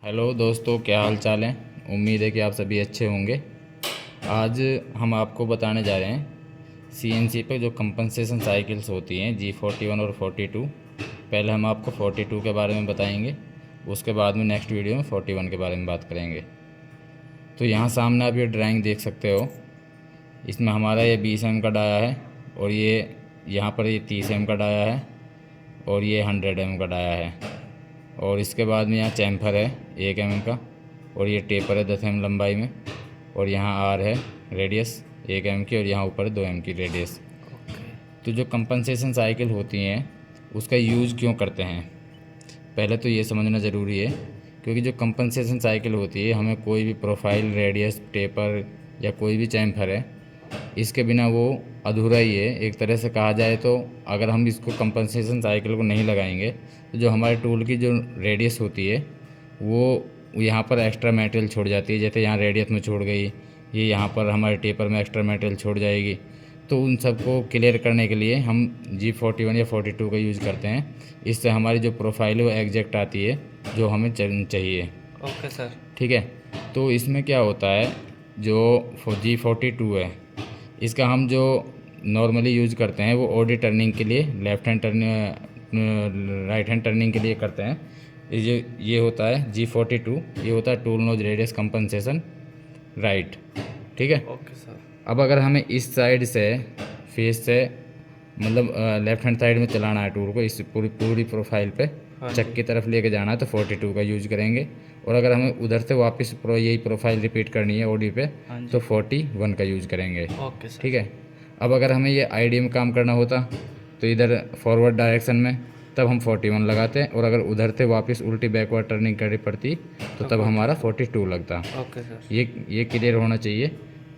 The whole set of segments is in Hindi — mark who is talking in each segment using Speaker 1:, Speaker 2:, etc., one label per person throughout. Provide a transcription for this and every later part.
Speaker 1: हेलो दोस्तों, क्या हाल चाल है। उम्मीद है कि आप सभी अच्छे होंगे। आज हम आपको बताने जा रहे हैं सीएनसी पे जो कंपनसेशन साइकिल्स होती हैं G41 और 42। पहले हम आपको 42 के बारे में बताएंगे, उसके बाद में नेक्स्ट वीडियो में 41 के बारे में बात करेंगे। तो यहाँ सामने आप ये ड्राइंग देख सकते हो। इसमें हमारा ये 20 एम का डाया है और ये यहाँ पर ये 30 एम का डाया है और ये 100 एम का डाया है। और इसके बाद में यहाँ चैम्फर है 1 एम का और ये टेपर है 10 एम लंबाई में। और यहाँ आर है रेडियस 1 एम की और यहाँ ऊपर 2 एम की रेडियस। तो जो कंपनसेशन साइकिल होती हैं उसका यूज़ क्यों करते हैं, पहले तो ये समझना ज़रूरी है। क्योंकि जो कंपनसेशन साइकिल होती है, हमें कोई भी प्रोफाइल, रेडियस, टेपर या कोई भी चैम्फर है, इसके बिना वो अधूरा ही है। एक तरह से कहा जाए तो अगर हम इसको कंपनसेशन साइकिल को नहीं लगाएंगे तो जो हमारे टूल की जो रेडियस होती है वो यहाँ पर एक्स्ट्रा मटेरियल छोड़ जाती है। जैसे यहाँ रेडियस में छोड़ गई, ये यहाँ पर हमारे टेपर में एक्स्ट्रा मटेरियल छोड़ जाएगी। तो उन सबको क्लियर करने के लिए हम G41 या 42 का यूज़ करते हैं। इससे हमारी जो प्रोफाइल है वो एग्जैक्ट आती है जो हमें चाहिए।
Speaker 2: Okay sir.
Speaker 1: ठीक है। तो इसमें क्या होता है, जो G42 है इसका हम जो नॉर्मली यूज़ करते हैं वो ऑडी टर्निंग के लिए, left hand turning, right hand turning के लिए करते हैं। ये होता है G42, ये होता है tool nose radius compensation right. ठीक है।
Speaker 2: Okay sir.
Speaker 1: अब अगर हमें इस साइड से फेस से मतलब लेफ़्ट हैंड साइड में चलाना है टूल को, इस पूरी प्रोफाइल पे चक की तरफ लेके जाना है तो 42 का यूज़ करेंगे। और अगर हमें उधर से वापस यही प्रोफाइल रिपीट करनी है ओडी पे तो 41 का यूज़ करेंगे।
Speaker 2: Okay sir.
Speaker 1: ठीक है। अब अगर हमें ये आईडी में काम करना होता तो इधर फॉरवर्ड डायरेक्शन में तब हम 41 लगाते हैं, और अगर उधर से वापस उल्टी बैकवर्ड टर्निंग करनी पड़ती तो तब हमारा 42 लगता।
Speaker 2: Okay sir.
Speaker 1: ये क्लियर होना चाहिए।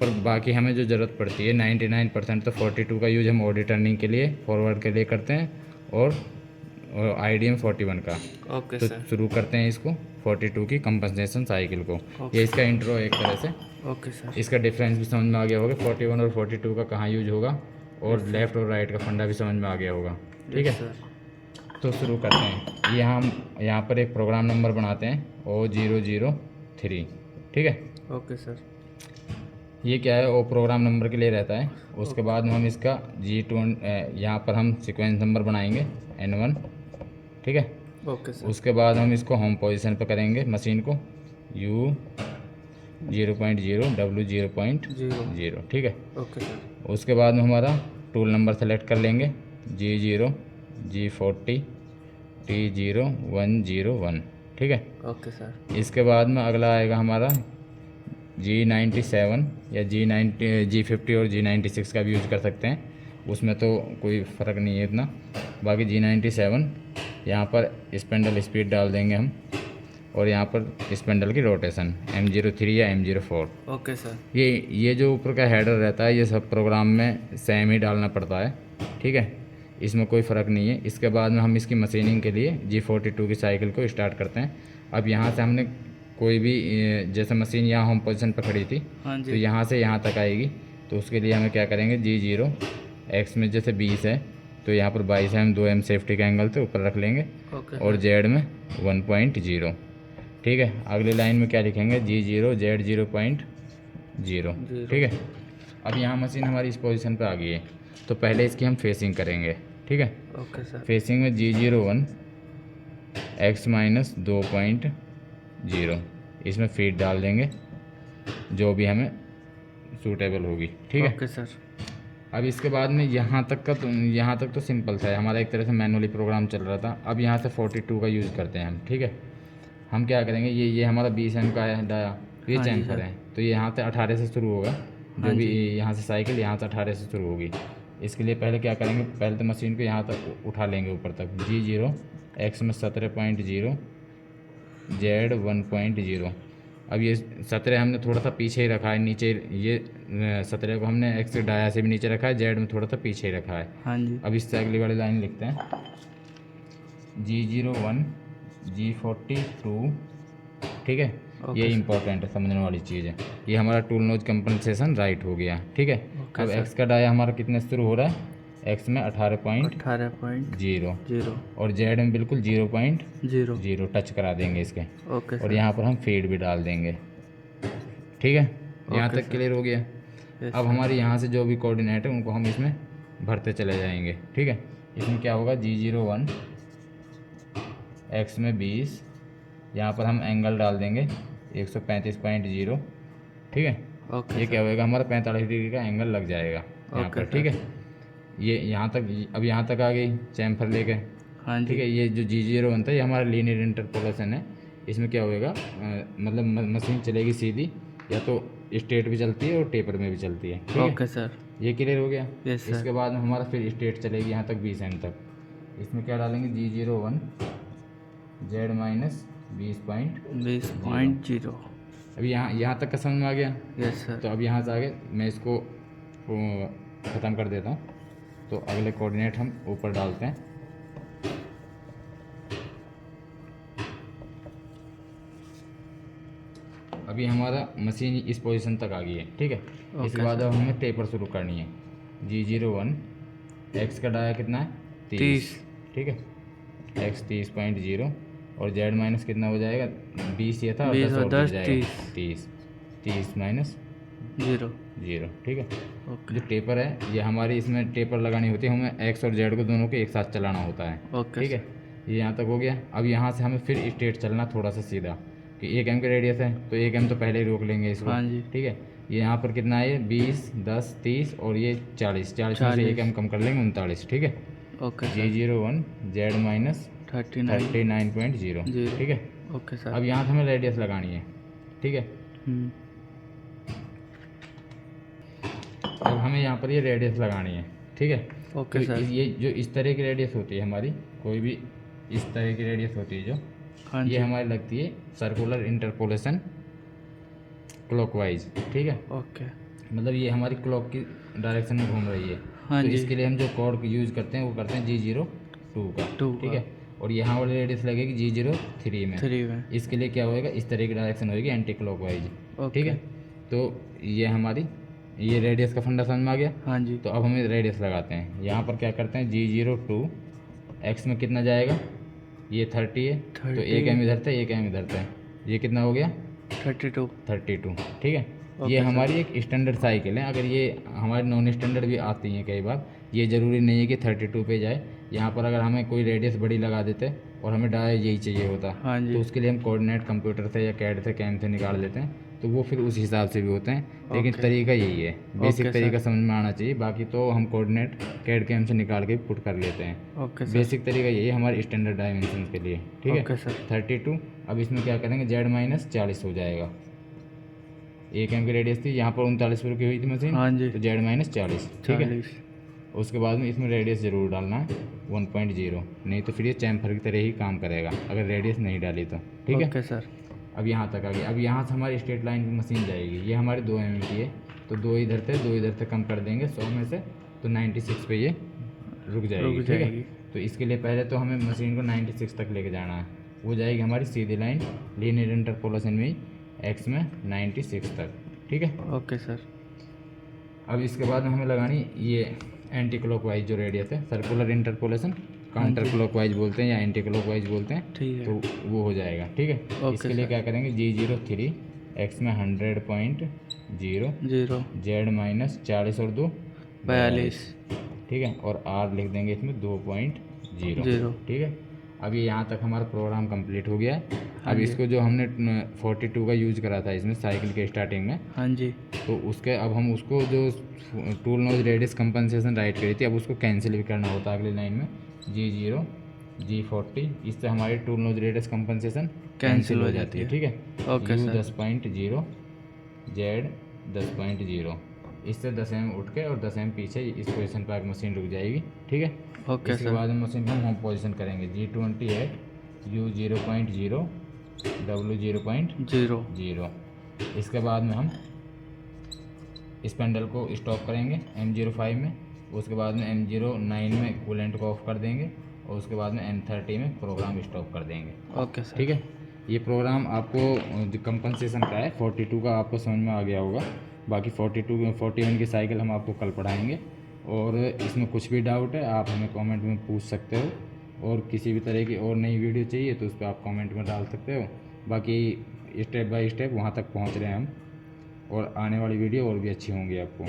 Speaker 1: पर बाकी हमें जो ज़रूरत पड़ती है 99% तो 42 का यूज़ हम ऑडी टर्निंग के लिए, फॉरवर्ड के लिए करते हैं और आईडी में 41 का।
Speaker 2: ओके
Speaker 1: तो
Speaker 2: सर।
Speaker 1: शुरू करते हैं इसको 42 की कंपनसेशन साइकिल को। ये इसका इंट्रो है एक तरह से।
Speaker 2: Okay sir.
Speaker 1: इसका डिफरेंस भी समझ में आ गया होगा, 41 और 42 का कहाँ यूज होगा, और लेफ़्ट और राइट का फंडा भी समझ में आ गया होगा। ठीक है।
Speaker 2: सर।
Speaker 1: तो शुरू करते हैं। ये हम यहाँ पर एक प्रोग्राम नंबर बनाते हैं O003। ठीक है।
Speaker 2: Okay sir.
Speaker 1: ये क्या है, वो प्रोग्राम नंबर के लिए रहता है। उसके बाद में हम इसका G20 यहाँ पर हम सीक्वेंस नंबर बनाएंगे N1। ठीक है।
Speaker 2: Okay sir.
Speaker 1: उसके बाद हम इसको होम पोजीशन पे करेंगे मशीन को U 0.0 W 0.0। ठीक है।
Speaker 2: Okay sir.
Speaker 1: उसके बाद में हमारा टूल नंबर सेलेक्ट कर लेंगे G0 G40 T0101। ठीक है।
Speaker 2: Okay sir.
Speaker 1: इसके बाद में अगला आएगा हमारा G97 या G50 और G96 का भी यूज़ कर सकते हैं, उसमें तो कोई फ़र्क नहीं है इतना। बाकी G97 यहाँ पर स्पेंडल स्पीड डाल देंगे हम, और यहाँ पर स्पेंडल की रोटेशन M03 या M04।
Speaker 2: Okay sir.
Speaker 1: ये जो ऊपर का हेडर रहता है ये सब प्रोग्राम में सेम ही डालना पड़ता है। ठीक है, इसमें कोई फ़र्क नहीं है। इसके बाद में हम इसकी मशीनिंग के लिए G42 की साइकिल को स्टार्ट करते हैं। अब यहाँ से हमने कोई भी जैसे मशीन यहाँ होम पोजीशन पर खड़ी थी तो यहाँ से यहाँ तक आएगी, तो उसके लिए हमें क्या करेंगे, G0 X में जैसे 20 है तो यहाँ पर 22 है, हम 2 एम सेफ्टी का एंगल से ऊपर रख लेंगे। और Z में 1.0। ठीक है। अगली लाइन में क्या लिखेंगे, G0 Z 0.0। ठीक है। अब यहाँ मशीन हमारी इस पोजीशन पे आ गई है, तो पहले इसकी हम फेसिंग करेंगे। ठीक है।
Speaker 2: Okay sir.
Speaker 1: फेसिंग में G01 X माइनस 2.0 इसमें फीड डाल देंगे जो भी हमें सूटेबल होगी। ठीक है।
Speaker 2: Okay sir.
Speaker 1: अब इसके बाद में यहाँ तक तो सिंपल था, हमारा एक तरह से मैनुअली प्रोग्राम चल रहा था। अब यहाँ से 42 का यूज़ करते हैं हम। ठीक है। हम क्या करेंगे, ये हमारा 20 एम का है डाया, ये चैम्फर है, तो ये यहाँ से 18 से शुरू होगा। जो भी यहाँ से साइकिल यहाँ से 18 से शुरू होगी। इसके लिए पहले क्या करेंगे, पहले तो मशीन को यहाँ तक उठा लेंगे ऊपर तक। G0 X में 17.0 Z 1.0। अब ये 17 हमने थोड़ा सा पीछे ही रखा है नीचे, ये 17 को हमने X डाया से भी नीचे रखा है, Z में थोड़ा सा पीछे ही रखा है।
Speaker 2: हाँ जी।
Speaker 1: अब इससे अगली वाली लाइन लिखते हैं G01 G42। ठीक है। ये इंपॉर्टेंट है, समझने वाली चीज़ है। ये हमारा टूल नोज कंपनसेशन राइट हो गया। ठीक है। अब X का डाया हमारा कितने से शुरू हो रहा है, एक्स में 18.0
Speaker 2: 18.0
Speaker 1: और जेड में बिल्कुल 0.0
Speaker 2: 0।
Speaker 1: टच करा देंगे इसके।
Speaker 2: ओके
Speaker 1: और
Speaker 2: सर।
Speaker 1: यहाँ पर हम फीड भी डाल देंगे। ठीक है, यहाँ
Speaker 2: ओके
Speaker 1: तक
Speaker 2: सर।
Speaker 1: क्लियर हो गया।
Speaker 2: यस
Speaker 1: अब
Speaker 2: सर।
Speaker 1: हमारे यहाँ से जो भी कोऑर्डिनेट है उनको हम इसमें भरते चले जाएंगे। ठीक है, इसमें क्या होगा G01 एक्स में 20, यहाँ पर हम एंगल डाल देंगे 135.0। ठीक है,
Speaker 2: ओके
Speaker 1: ये
Speaker 2: सर।
Speaker 1: क्या होएगा हमारा 45 डिग्री का एंगल लग जाएगा यहाँ
Speaker 2: ओके
Speaker 1: पर।
Speaker 2: सर।
Speaker 1: ठीक है, ये यहाँ तक, अब यहाँ तक आ गई चैम्फर लेके।
Speaker 2: हाँ जी।
Speaker 1: ठीक है, ये जो G01 था ये हमारा लीनियर इंटरपोलेशन है। इसमें क्या होएगा मतलब मशीन चलेगी सीधी, या तो स्ट्रेट भी चलती है और टेपर में भी चलती है। ठीक है,
Speaker 2: ओके सर।
Speaker 1: ये क्लियर हो गया।
Speaker 2: Yes sir.
Speaker 1: इसके बाद में हमारा फिर स्ट्रेट चलेगी यहाँ तक 20 एम तक। इसमें क्या डालेंगे G01 जेड माइनस
Speaker 2: 20.0।
Speaker 1: अभी यहाँ तक का समझ में आ गया।
Speaker 2: Yes sir.
Speaker 1: तो अब यहाँ से आगे मैं इसको ख़त्म कर देता हूँ। तो अगले कोऑर्डिनेट हम ऊपर डालते हैं। अभी हमारा मशीन इस पोजीशन तक आ गई है। ठीक है, इसके बाद अब हमें टेपर शुरू करनी है। G01 एक्स का डाया कितना है 30। ठीक है, एक्स 30.0 और जेड माइनस कितना हो जाएगा 20 ये था और 10 और जुड़ जाएगा 30 माइनस
Speaker 2: 0।
Speaker 1: ठीक है,
Speaker 2: ओके।
Speaker 1: जो टेपर है ये हमारी इसमें टेपर लगानी होती है, हमें एक्स और जेड को दोनों को एक साथ चलाना होता है।
Speaker 2: ओके।
Speaker 1: ठीक है, ये यहाँ तक हो गया। अब यहाँ से हमें फिर स्ट्रेट चलना थोड़ा सा सीधा, कि 1 एम का रेडियस है तो 1 एम तो पहले ही रोक लेंगे इसको।
Speaker 2: हाँ जी।
Speaker 1: ठीक है, ये यहाँ पर कितना है, ये 20, 10, 30 और ये 40 में से 1 एम कम कर लेंगे 39। ठीक है,
Speaker 2: okay sir.
Speaker 1: G01 Z minus 39.0। ठीक है,
Speaker 2: ओके सर।
Speaker 1: अब यहाँ से हमें रेडियस लगानी है। ठीक है, अब हमें यहाँ पर ये रेडियस लगानी है। ठीक है,
Speaker 2: ओके
Speaker 1: तो
Speaker 2: सर।
Speaker 1: ये जो इस तरह की रेडियस होती है हमारी, कोई भी इस तरह की रेडियस होती है जो,
Speaker 2: हाँ
Speaker 1: ये
Speaker 2: जी।
Speaker 1: हमारी लगती है सर्कुलर इंटरपोलेशन क्लॉकवाइज। ठीक है,
Speaker 2: ओके।
Speaker 1: मतलब ये हमारी क्लॉक की डायरेक्शन में घूम रही है।
Speaker 2: हाँ
Speaker 1: तो
Speaker 2: जी।
Speaker 1: इसके लिए हम जो कोड यूज़ करते हैं वो करते हैं G02 का। ठीक है, और यहाँ वाली रेडियस लगेगी G03 में।
Speaker 2: 3 में।
Speaker 1: इसके लिए क्या होएगा, इस तरह की डायरेक्शन होएगी एंटी क्लॉकवाइज।
Speaker 2: ओके।
Speaker 1: ठीक है, तो ये हमारी ये रेडियस का फंडा समझ में आ गया।
Speaker 2: हाँ जी।
Speaker 1: तो अब हमें रेडियस लगाते हैं। यहाँ पर क्या करते हैं G02 एक्स में कितना जाएगा, ये 30 है तो 1 एम इधर था 1 एम इधर था, ये कितना हो गया 32। ठीक है, ये हमारी एक स्टैंडर्ड साइकिल है। अगर ये हमारी नॉन स्टैंडर्ड भी आती हैं कई बार, ये ज़रूरी नहीं है कि 32 पे जाए। यहाँ पर अगर हमें कोई रेडियस बड़ी लगा देते और हमें डाया यही चाहिए होता,
Speaker 2: हाँ जी।
Speaker 1: तो उसके लिए हम कोऑर्डिनेट कंप्यूटर से या कैड से कैम से निकाल लेते हैं, तो वो फिर उस हिसाब से भी होते हैं। लेकिन तरीका यही है, बेसिक तरीका समझ में आना चाहिए। बाकी तो हम कोऑर्डिनेट कैड कैम से निकाल के पुट कर लेते हैं।
Speaker 2: Okay sir.
Speaker 1: बेसिक तरीका यही है हमारे स्टैंडर्ड डायमेंशन के लिए। ठीक है,
Speaker 2: ओके सर।
Speaker 1: 32। अब इसमें क्या करेंगे, जेड माइनस 40 हो जाएगा। 1 एम की रेडियस थी, यहाँ पर 39 पर रुकी हुई थी मशीन।
Speaker 2: हाँ जी।
Speaker 1: तो जेड माइनस 40। ठीक है, उसके बाद में इसमें रेडियस ज़रूर डालना है 1.0, नहीं तो फिर ये चैम्फर की तरह ही काम करेगा अगर रेडियस नहीं डाली तो। ठीक है,
Speaker 2: ओके सर।
Speaker 1: अब यहाँ तक आ गई। अब यहाँ से हमारी स्ट्रेट लाइन की मशीन जाएगी। ये हमारी 2 एम की है, तो 2 इधर से 2 इधर से कम कर देंगे 100 में से, तो 96 पे ये रुक जाएगी। ठीक है, तो इसके लिए पहले तो हमें मशीन को 96 तक लेके जाना है। वो जाएगी हमारी सीधी लाइन लीनियर इंटरपोलेशन में ही, एक्स में 96 तक। ठीक है,
Speaker 2: ओके सर।
Speaker 1: अब इसके बाद में हमें लगानी ये एंटी क्लॉकवाइज जो रेडियस है, सर्कुलर इंटरपोलेशन काउंटर क्लॉकवाइज बोलते हैं या एंटी क्लॉकवाइज बोलते हैं।
Speaker 2: ठीक है।
Speaker 1: तो वो हो जाएगा। ठीक है, इसके लिए क्या करेंगे, G03 एक्स में 100.0 जेड माइनस 40 और 2
Speaker 2: 42।
Speaker 1: ठीक है, और आर लिख देंगे इसमें 2.0। ठीक है, अब ये यहाँ तक हमारा प्रोग्राम कंप्लीट हो गया है। अब इसको जो हमने 42 का यूज़ करा था इसमें साइकिल के स्टार्टिंग में,
Speaker 2: हाँ जी,
Speaker 1: तो उसके अब हम उसको जो tool nose radius compensation right करी थी, अब उसको कैंसिल भी करना होता है अगली लाइन में G0 G40। इससे हमारी tool nose radius compensation cancel हो जाती है। ठीक है,
Speaker 2: ओके
Speaker 1: U 10.0 जेड 10.0, इससे 10 एम उठ के और 10 एम पीछे इस पोजीशन पर मशीन रुक जाएगी। ठीक है,
Speaker 2: ओके
Speaker 1: इसके बाद में मशीन को हम होम पोजीशन करेंगे G28 U 0.0 W 0.0। इसके बाद में हम इस पेंडल को स्टॉप करेंगे M05 में, उसके बाद में M09 में कूलेंट को ऑफ कर देंगे और उसके बाद में M30 में प्रोग्राम स्टॉप कर देंगे।
Speaker 2: Okay sir.
Speaker 1: ठीक है, ये प्रोग्राम आपको जो कंपनसेशन का है 42 का आपको समझ में आ गया होगा। बाकी 41 की साइकिल हम आपको कल पढ़ाएंगे और इसमें कुछ भी डाउट है आप हमें कमेंट में पूछ सकते हो, और किसी भी तरह की और नई वीडियो चाहिए तो उस पर आप कमेंट में डाल सकते हो। बाकी स्टेप बाय स्टेप वहाँ तक पहुँच रहे हैं हम, और आने वाली वीडियो और भी अच्छी होंगी आपको।